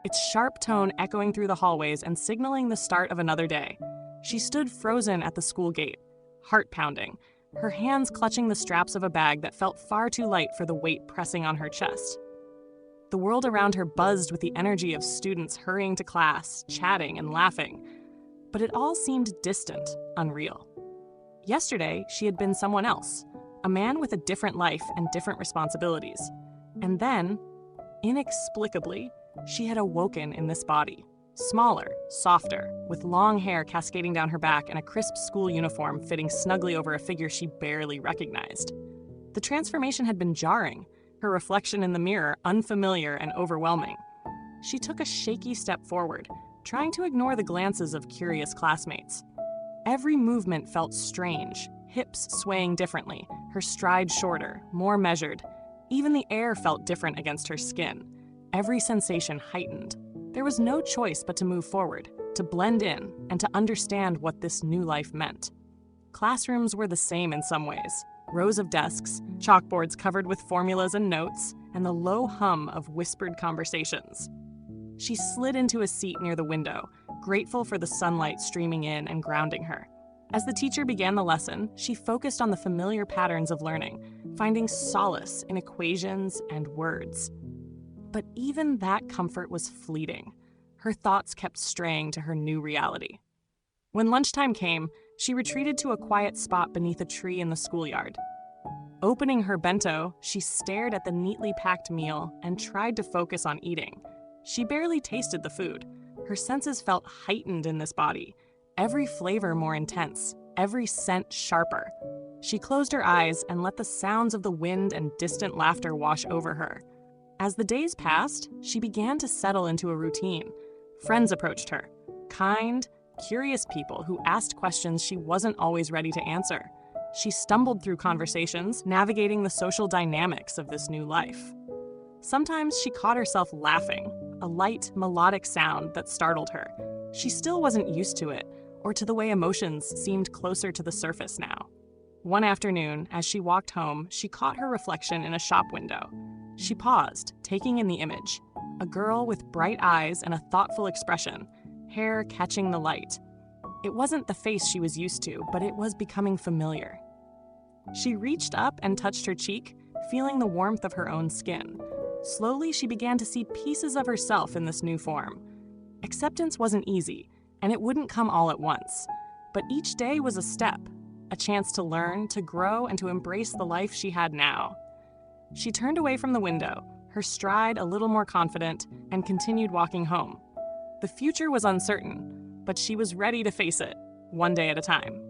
Its sharp tone echoing through the hallways and signaling the start of another day. She stood frozen at the school gate, heart pounding, her hands clutching the straps of a bag that felt far too light for the weight pressing on her chest. The world around her buzzed with the energy of students hurrying to class, chatting and laughing, but it all seemed distant, unreal. Yesterday, she had been someone else, a man with a different life and different responsibilities. And then, inexplicably, she had awoken in this body, smaller, softer, with long hair cascading down her back and a crisp school uniform fitting snugly over a figure she barely recognized. The transformation had been jarring, her reflection in the mirror unfamiliar and overwhelming. She took a shaky step forward, trying to ignore the glances of curious classmates. Every movement felt strange, hips swaying differently, her stride shorter, more measured. Even the air felt different against her skin. Every sensation heightened. There was no choice but to move forward, to blend in, and to understand what this new life meant. Classrooms were the same in some ways. Rows of desks, chalkboards covered with formulas and notes, and the low hum of whispered conversations. She slid into a seat near the window, grateful for the sunlight streaming in and grounding her. As the teacher began the lesson, she focused on the familiar patterns of learning, finding solace in equations and words. But even that comfort was fleeting. Her thoughts kept straying to her new reality. When lunchtime came, she retreated to a quiet spot beneath a tree in the schoolyard. Opening her bento, she stared at the neatly packed meal and tried to focus on eating. She barely tasted the food. Her senses felt heightened in this body, every flavor more intense, every scent sharper. She closed her eyes and let the sounds of the wind and distant laughter wash over her. As the days passed, she began to settle into a routine. Friends approached her, kind, curious people who asked questions she wasn't always ready to answer. She stumbled through conversations, navigating the social dynamics of this new life. Sometimes she caught herself laughing, a light, melodic sound that startled her. She still wasn't used to it, or to the way emotions seemed closer to the surface now. One afternoon, as she walked home, she caught her reflection in a shop window. She paused, taking in the image. A girl with bright eyes and a thoughtful expression, hair catching the light. It wasn't the face she was used to, but it was becoming familiar. She reached up and touched her cheek, feeling the warmth of her own skin. Slowly, she began to see pieces of herself in this new form. Acceptance wasn't easy, and it wouldn't come all at once. But each day was a step, a chance to learn, to grow, and to embrace the life she had now. She turned away from the window, her stride a little more confident, and continued walking home. The future was uncertain, but she was ready to face it, one day at a time.